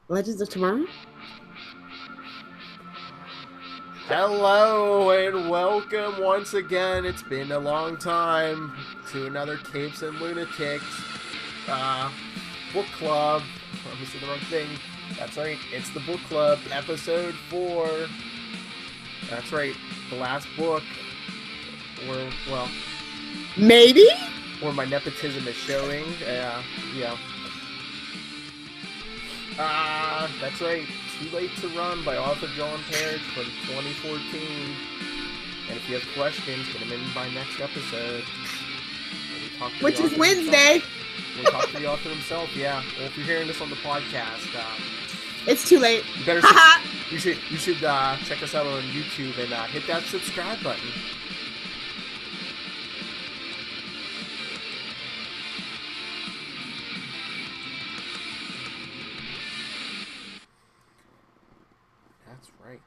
Legends of Tomorrow? Hello and welcome once again. It's been a long time to another Capes and Lunatics uh, book club. I said the wrong thing. That's right. It's the book club, episode 4. That's right. The last book where, well, Maybe? where my nepotism is showing. Yeah. That's right. Too Late to Run by author John Parrish from 2014. And if you have questions, get them in by next episode. And we talk to Which the is author himself. Wednesday. We talk to the author himself. Yeah. Well, if you're hearing this on the podcast, It's too late. you better Haha. you should check us out on YouTube and hit that subscribe button. That's right.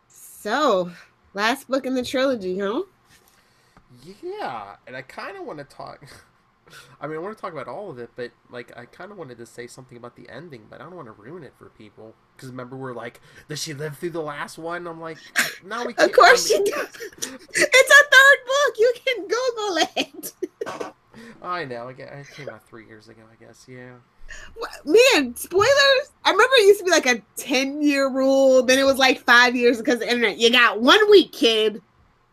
So, last book in the trilogy, huh? Yeah, and I kind of want to talk. I mean, I want to talk about all of it, but like, I kind of wanted to say something about the ending, but I don't want to ruin it for people. Because remember, we're like, does she live through the last one? I'm like, no, we can't. Of course you do. It's a third book. You can Google it. I know. It came out 3 years ago, I guess. Yeah. Man, spoilers. I remember it used to be like a 10-year rule. Then it was like 5 years because of the internet. You got 1 week, kid.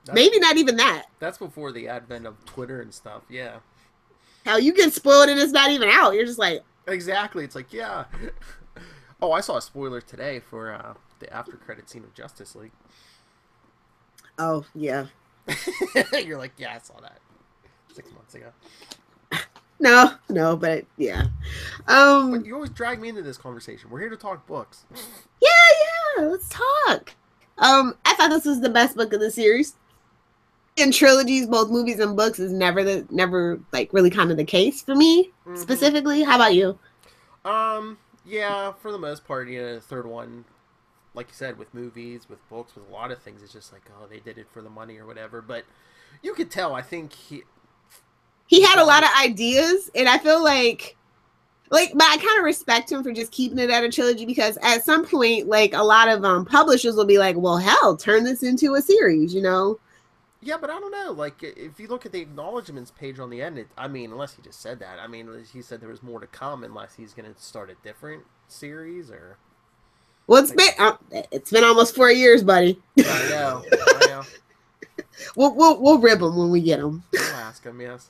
That's, Maybe not even that. that's before the advent of Twitter and stuff. Yeah. How you get spoiled and it's not even out. You're just like, Exactly. It's like, yeah. Oh, I saw a spoiler today for the after credit scene of Justice League. oh, yeah. You're like, yeah, I saw that 6 months ago. No, but yeah. But you always drag me into this conversation. We're here to talk books. Yeah, let's talk. I thought this was the best book of the series. In trilogies, both movies and books, is never like really kind of the case for me specifically. How about you? Yeah, for the most part, the third one, like you said, with movies, with books, with a lot of things, it's just like, oh, they did it for the money or whatever. But you could tell, I think He he had a lot wanted. of ideas, and I feel like, but I kind of respect him for just keeping it at a trilogy because at some point, like a lot of publishers will be like, well, hell, turn this into a series, you know? Yeah, but I don't know. Like, if you look at the acknowledgments page on the end, I mean, unless he just said that. I mean, he said there was more to come, unless he's going to start a different series or. Well, Like, it's been almost 4 years, buddy. I know. I know. We'll rib him when we get him. We'll ask him, yes.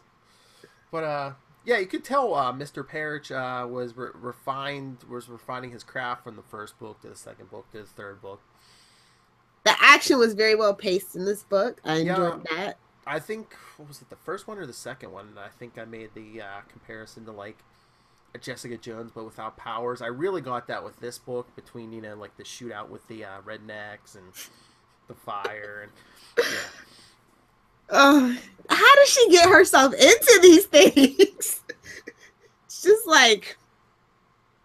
But yeah, you could tell Mr. Parrish was refining his craft from the first book to the second book to the third book. The action was very well paced in this book. I Yeah, enjoyed that. I think what was it, the first one or the second one? I think I made the comparison to like a Jessica Jones but without powers. I really got that with this book between like the shootout with the rednecks and the fire and yeah. How does she get herself into these things? It's just like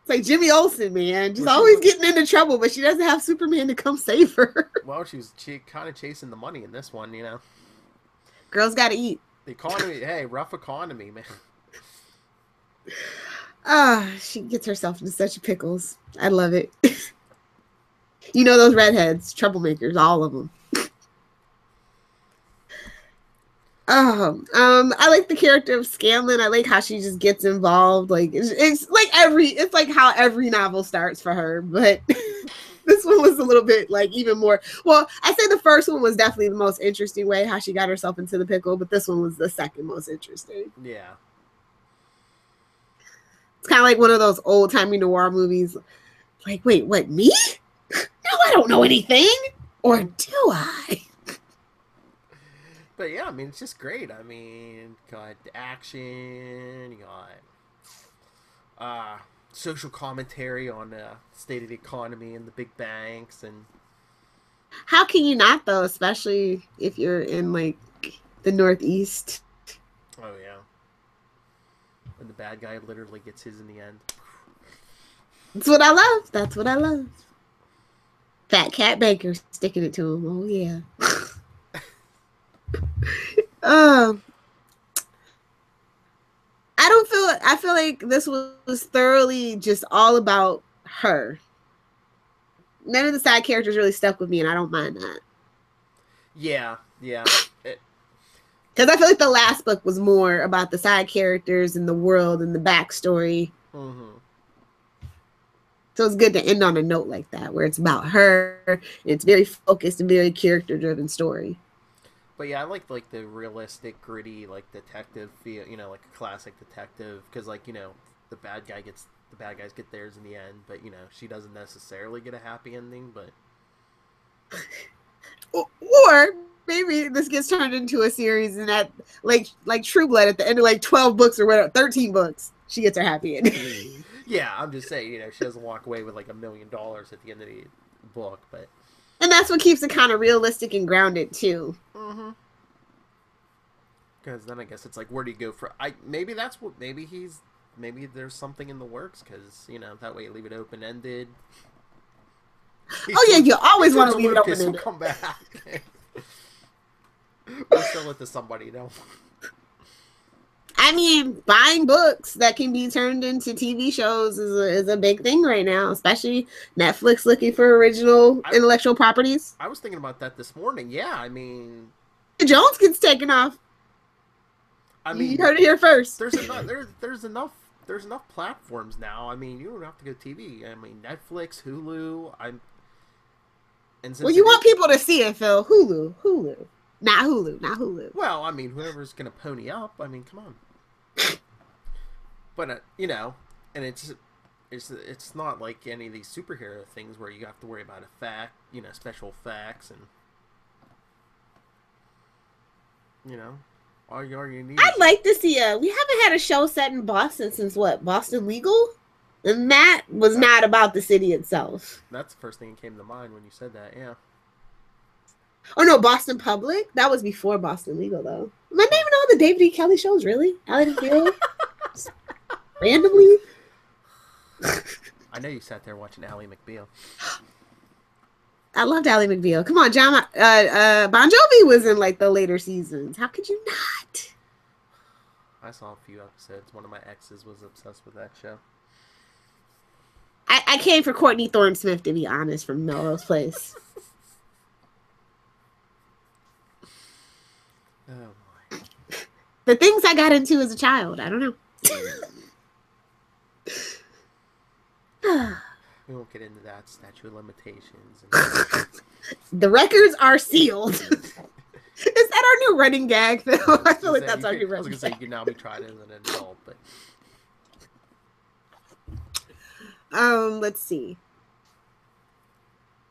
it's like Jimmy Olsen, man. Just Well, she always was getting into trouble, but she doesn't have Superman to come save her. well, she kind of chasing the money in this one. Girls got to eat. The economy, hey, rough economy, man. She gets herself into such pickles. I love it. You know those redheads, troublemakers, all of them. I like the character of Scanlan. I like how she just gets involved. Like it's like how every novel starts for her, but this one was a little bit like even more. Well, I say the first one was definitely the most interesting way how she got herself into the pickle, but this one was the second most interesting. Yeah. It's kind of like one of those old timey noir movies. Like, wait, what? Me? No, I don't know anything, or do I? But yeah, I mean, it's just great. I mean, got action, you got social commentary on the state of the economy and the big banks, and How can you not though, especially if you're in like the Northeast? oh yeah, and the bad guy literally gets his in the end. That's what I love. That's what I love. Fat Cat Baker sticking it to him. Oh yeah. Um, I I feel like this was thoroughly just all about her. None of the side characters really stuck with me, and I don't mind that. Yeah. Because I feel like the last book was more about the side characters and the world and the backstory. Mm-hmm. So it's good to end on a note like that, where it's about her. And it's very focused and very character-driven story. But yeah, I like the realistic, gritty, like detective feel. You know, like a classic detective, because like the bad guys get theirs in the end, but she doesn't necessarily get a happy ending. But or maybe this gets turned into a series, and that like True Blood at the end of like 12 books or whatever, 13 books, she gets her happy ending. Yeah, I'm just saying, she doesn't walk away with like $1 million at the end of the book, but and that's what keeps it kind of realistic and grounded too. Mm-hmm. Because then I guess it's like, where do you go for? Maybe that's what. Maybe there's something in the works, because that way you leave it open ended. Oh yeah, you always want to leave it open ended. Will come back. Or sell it to somebody, I mean, buying books that can be turned into TV shows is a big thing right now, especially Netflix looking for original intellectual properties. I was thinking about that this morning. Yeah, I mean, Jones gets taken off. I mean, you heard it here first. There's enough platforms now. I mean, you don't have to go TV. I mean, Netflix, Hulu. Well, you want people to see it, Phil. Hulu. Not Hulu. Well, I mean, whoever's gonna pony up. I mean, come on. But and it's not like any of these superhero things where you have to worry about special effects and all you need. I'd like to see we haven't had a show set in Boston since what? Boston Legal? And that was not about the city itself. That's the first thing that came to mind when you said that, yeah. Oh no, Boston Public? That was before Boston Legal though. Am I not even on the David E. Kelly shows, really? Ally McBeal? Randomly? I know you sat there watching Ally McBeal. I loved Ally McBeal. Come on, John. Bon Jovi was in like the later seasons. How could you not? I saw a few episodes. One of my exes was obsessed with that show. I came for Courtney Thorne-Smith, to be honest, from Melrose Place. Oh my. The things I got into as a child, I don't know. We won't get into that. Statute of limitations. The records are sealed. Is that our new running gag, Phil? I feel like that's our new running gag. I was going to say, you can now be tried as an adult, but... Let's see.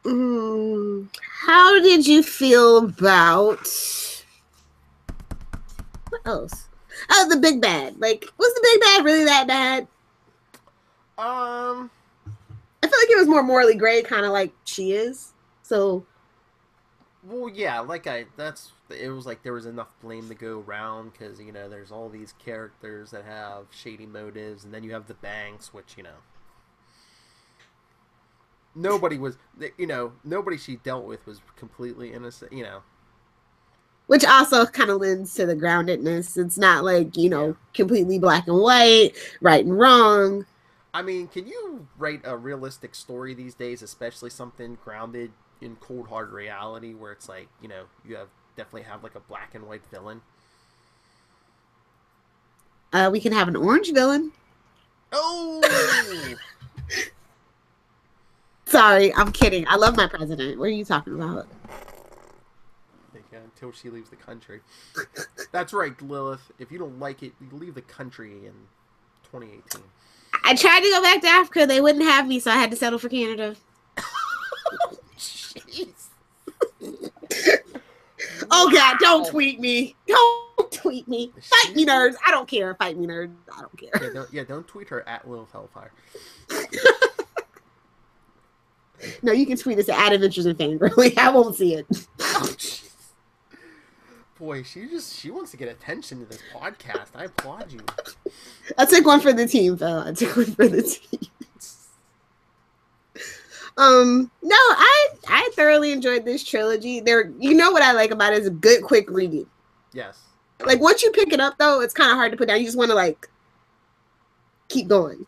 How did you feel about... What else? Oh, the big bad. Like, was the big bad really that bad? I feel like it was more morally gray, kind of like she is. So, well, yeah, it was like there was enough blame to go around because there's all these characters that have shady motives, and then you have the Banks, which nobody she dealt with was completely innocent, Which also kind of lends to the groundedness. It's not like completely black and white, right and wrong. I mean, can you write a realistic story these days, especially something grounded in cold hard reality, where it's like, you definitely have like a black and white villain? We can have an orange villain. Oh! Sorry, I'm kidding. I love my president. What are you talking about? Until she leaves the country. That's right, Lilith. If you don't like it, you leave the country in 2018. I tried to go back to Africa. They wouldn't have me, so I had to settle for Canada. Jeez. Oh, God, don't tweet me. Don't tweet me. Fight me, nerds. I don't care. Fight me, nerds. I don't care. Don't tweet her at Lilith Hellfire. No, you can tweet us at Adventures in Fangirl. I won't see it. Oh, boy, she wants to get attention to this podcast. I applaud you. I took one for the team, Phil. I took one for the team. No, I thoroughly enjoyed this trilogy. What I like about it is a good, quick read. Yes. Like once you pick it up, though, it's kind of hard to put down. You just want to keep going.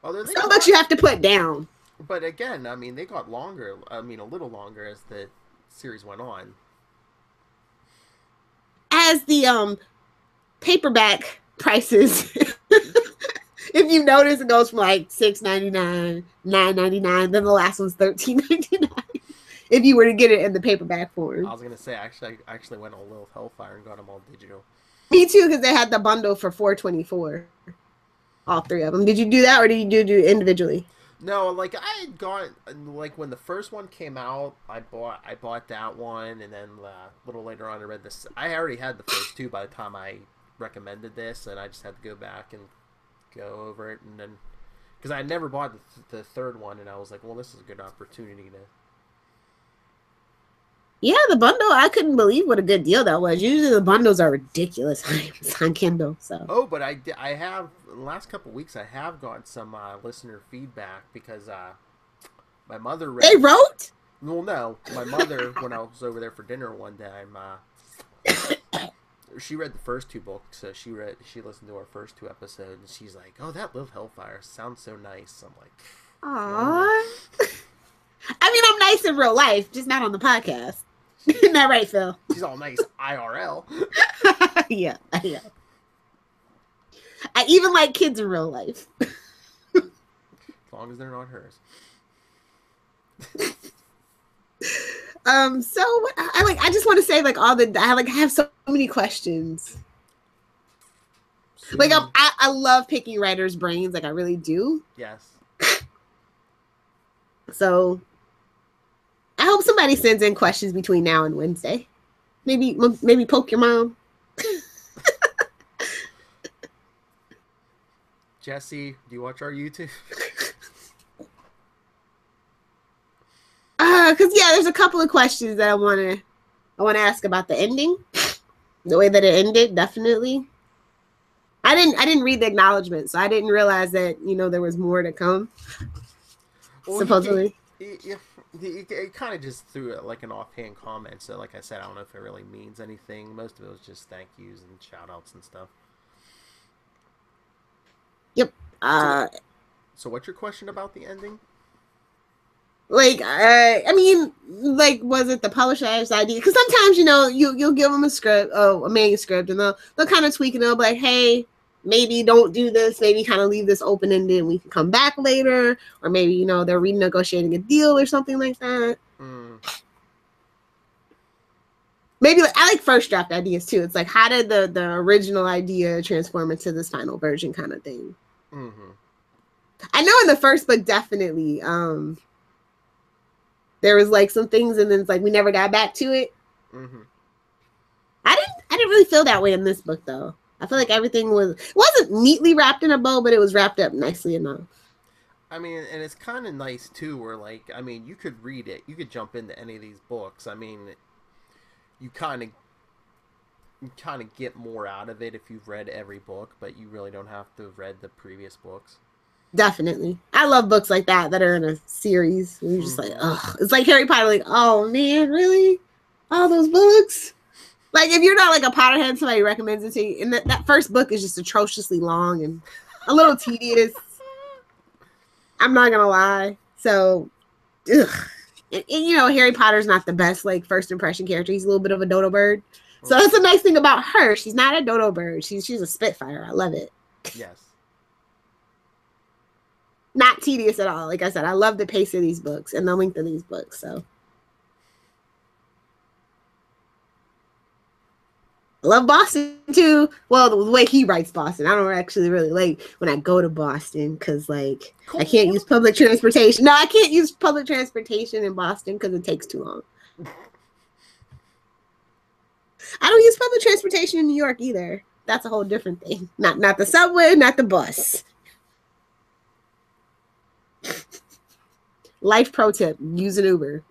Although Some books you have to put down. But again, I mean, they got longer. I mean, a little longer as the series went on. As the paperback prices, if you notice, it goes from like $6.99, $9.99. Then the last one's $13.99. If you were to get it in the paperback form. I was gonna say, I actually went on Lilith Hellfire and got them all digital. Me too, because they had the bundle for $4.24. All three of them. Did you do that, or did you do individually? No, like I had got like when the first one came out, I bought that one, and then a little later on I read this. I already had the first two by the time I recommended this, and I just had to go back and go over it, and then because I had never bought the third one, and I was like, well, this is a good opportunity to. Yeah, the bundle, I couldn't believe what a good deal that was. Usually the bundles are ridiculous on Kindle. So. Oh, but I have, in the last couple of weeks, I have got some listener feedback because my mother read... They wrote? Well, no. My mother, when I was over there for dinner one time, she read the first two books. So she listened to our first two episodes, and she's like, oh, that Live Hellfire sounds so nice. I'm like... Aww. I mean, I'm nice in real life, just not on the podcast. Isn't that right, Phil? She's all nice IRL. Yeah. I even like kids in real life. As long as they're not hers. So I just want to say I have so many questions. Like I love picking writers' brains, like I really do. Yes. So I hope somebody sends in questions between now and Wednesday. Maybe poke your mom. Jesse, do you watch our YouTube? Because there's a couple of questions that I want to ask about the ending, the way that it ended. Definitely, I didn't read the acknowledgement, so I didn't realize that there was more to come. Well, supposedly. It kind of just threw it like an offhand comment. So, like I said, I don't know if it really means anything. Most of it was just thank yous and shout outs and stuff. Yep. So what's your question about the ending? I mean, was it the publisher's idea? Because sometimes, you'll give them a manuscript, and they'll kind of tweak it. They'll be like, hey, maybe don't do this. Maybe kind of leave this open-ended and we can come back later. Or maybe, they're renegotiating a deal or something like that. Mm. Maybe I like first draft ideas too. It's like, how did the original idea transform into this final version kind of thing? Mm-hmm. I know in the first book, definitely, there was some things, and then it's we never got back to it. Mm-hmm. I didn't really feel that way in this book though. I feel like everything wasn't neatly wrapped in a bow, but it was wrapped up nicely enough. I mean, and it's kind of nice too, where you could read it, you could jump into any of these books. I mean, you kind of get more out of it if you've read every book, but you really don't have to have read the previous books. Definitely. I love books like that are in a series. You're just ugh. It's like Harry Potter, oh man, really? All those books? If you're not a Potterhead, somebody recommends it to you, and that first book is just atrociously long and a little tedious. I'm not gonna lie. So, ugh. And Harry Potter's not the best first impression character. He's a little bit of a dodo bird. So that's the nice thing about her. She's not a dodo bird. She's a spitfire. I love it. Yes. Not tedious at all. Like I said, I love the pace of these books and the length of these books. So. I love Boston too. Well, the way he writes Boston, I don't actually really like when I go to Boston because cool. I can't use public transportation. No, I can't use public transportation in Boston because it takes too long. I don't use public transportation in New York either. That's a whole different thing. Not the subway, not the bus. Life pro tip: use an Uber.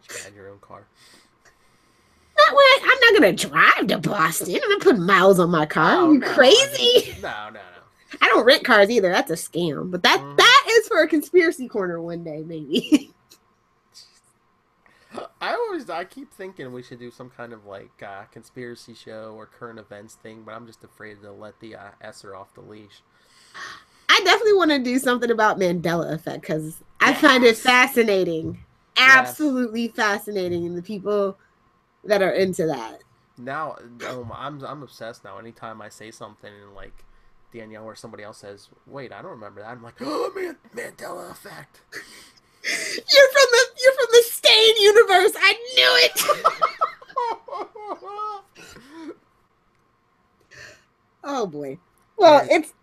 You had your own car. That way, I'm not gonna drive to Boston. I'm gonna put miles on my car. Are you crazy? No. I don't rent cars either. That's a scam. But that is for a conspiracy corner one day, maybe. I keep thinking we should do some kind of like conspiracy show or current events thing, but I'm just afraid to let the Esser off the leash. I definitely want to do something about Mandela effect because I find it fascinating, absolutely fascinating, and the people that are into that. Now, I'm obsessed now. Anytime I say something and like Danielle or somebody else says, "Wait, I don't remember that," I'm like, "Oh man, Mandela effect." You're from the Stain universe. I knew it. Oh boy. Well, it's.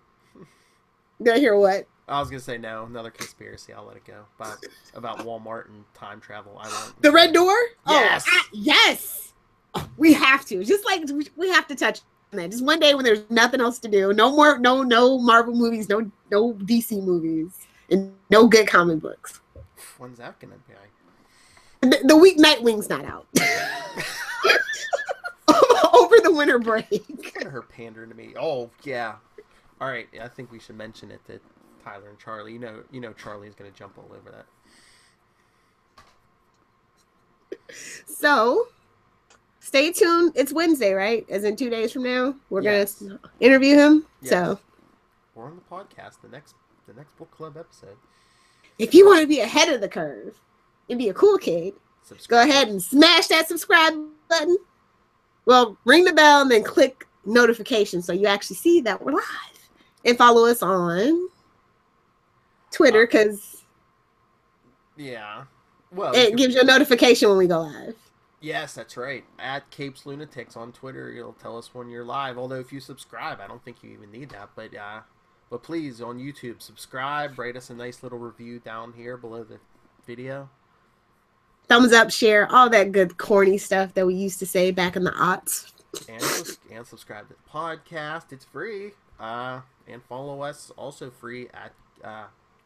Did I hear what? I was gonna say no. Another conspiracy. I'll let it go. About Walmart and time travel. I won't. The Red Door. Yes. Oh, yes. Oh, we have to. Just like we have to touch on that. Just one day when there's nothing else to do. No more. No Marvel movies. No DC movies. And no good comic books. When's that gonna be? The week Nightwing's not out. Over the winter break. Look at her pandering to me. Oh yeah. All right. I think we should mention it to Tyler and Charlie. You know Charlie is gonna jump all over that. So, stay tuned. It's Wednesday, right? As in 2 days from now, we're gonna interview him. Yes. So, we're on the podcast. The next book club episode. If you want to be ahead of the curve and be a cool kid, go ahead and smash that subscribe button. Well, ring the bell and then click notifications so you actually see that we're live. And follow us on Twitter because it gives you a notification when we go live. Yes, that's right. At Capes Lunatics on Twitter, it'll tell us when you're live. Although if you subscribe, I don't think you even need that. But please, on YouTube, subscribe, write us a nice little review down here below the video. Thumbs up, share, all that good corny stuff that we used to say back in the aughts. And subscribe to the podcast. It's free. And follow us also free at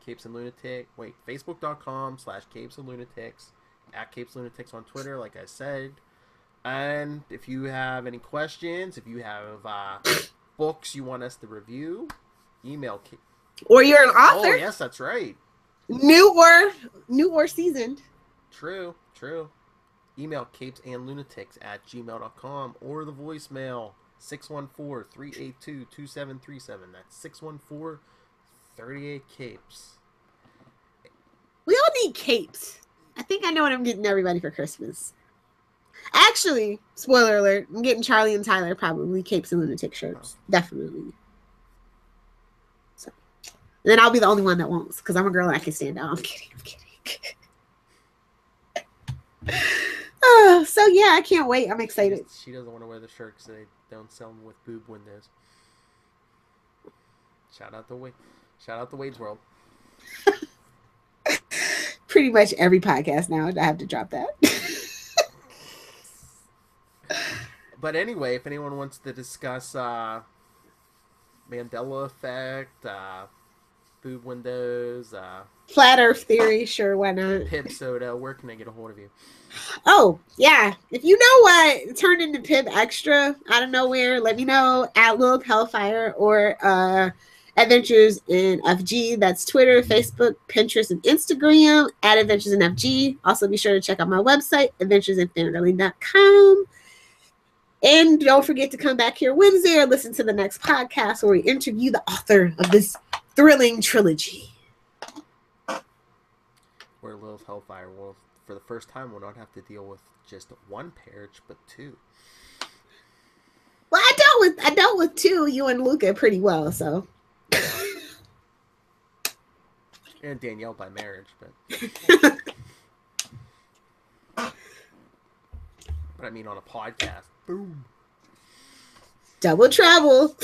Capes and Lunatic. Wait, Facebook.com/Capes and Lunatics. At Capes Lunatics on Twitter, like I said. And if you have any questions, if you have books you want us to review, email or you're an author. Oh yes, that's right. New or seasoned. True. Email capesandlunatics@gmail.com or the voicemail 614-382-2737. That's 614-38-CAPES. We all need capes. I think I know what I'm getting everybody for Christmas. Actually, spoiler alert, I'm getting Charlie and Tyler probably Capes and Lunatic shirts. Oh. Definitely. So, and then I'll be the only one that won't because I'm a girl and I can stand out. I'm kidding. So yeah, I can't wait. I'm excited. She doesn't want to wear the shirt because they don't sell them with boob windows. Shout out to Wade's World. Pretty much every podcast now, I have to drop that. But anyway, if anyone wants to discuss Mandela effect, boob windows, flat Earth theory, sure, why not? Pib soda, where can I get a hold of you? Oh, yeah. If you know what turned into Pib Extra out of nowhere, let me know at Lilith Hellfire or Adventures in FG. That's Twitter, Facebook, Pinterest, and Instagram at Adventures in FG. Also, be sure to check out my website, adventuresinfantasy.com. And don't forget to come back here Wednesday or listen to the next podcast where we interview the author of this thrilling trilogy. Where Lilith Hellfire will, for the first time, will not have to deal with just one parich, but two. Well, I dealt with two, you and Luca, pretty well, so. And Danielle by marriage, but I mean on a podcast. Boom. Double trouble.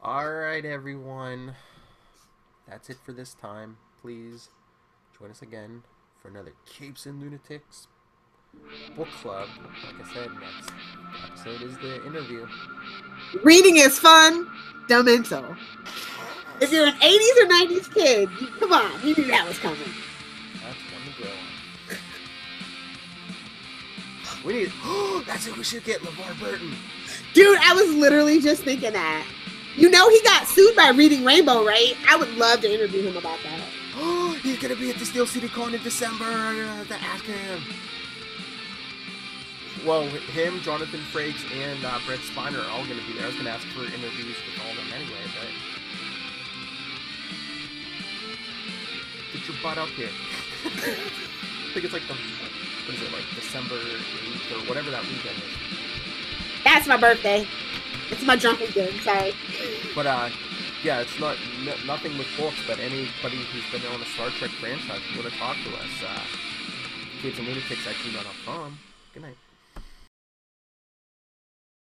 All right, everyone. That's it for this time. Please join us again for another Capes and Lunatics book club. Like I said, next episode is the interview. Reading is fun, dumb and so. If you're an 80s or 90s kid, come on, you knew that was coming. That's one to grow on. We need. That's who we should get, LeVar Burton. Dude, I was literally just thinking that. You know he got sued by Reading Rainbow, right? I would love to interview him about that. He's gonna be at the Steel City Con in December. Ask him. Well, him, Jonathan Frakes, and Brett Spiner are all gonna be there. I was gonna ask for interviews with all of them anyway, but get your butt up here. I think it's like what is it, like December 8th or whatever that weekend is. That's my birthday. It's my drunk weekend. Sorry. But yeah, it's not nothing with books, but anybody who's been on a Star Trek franchise, if you want to talk to us, capesandlunatics@gmail.com. Good night.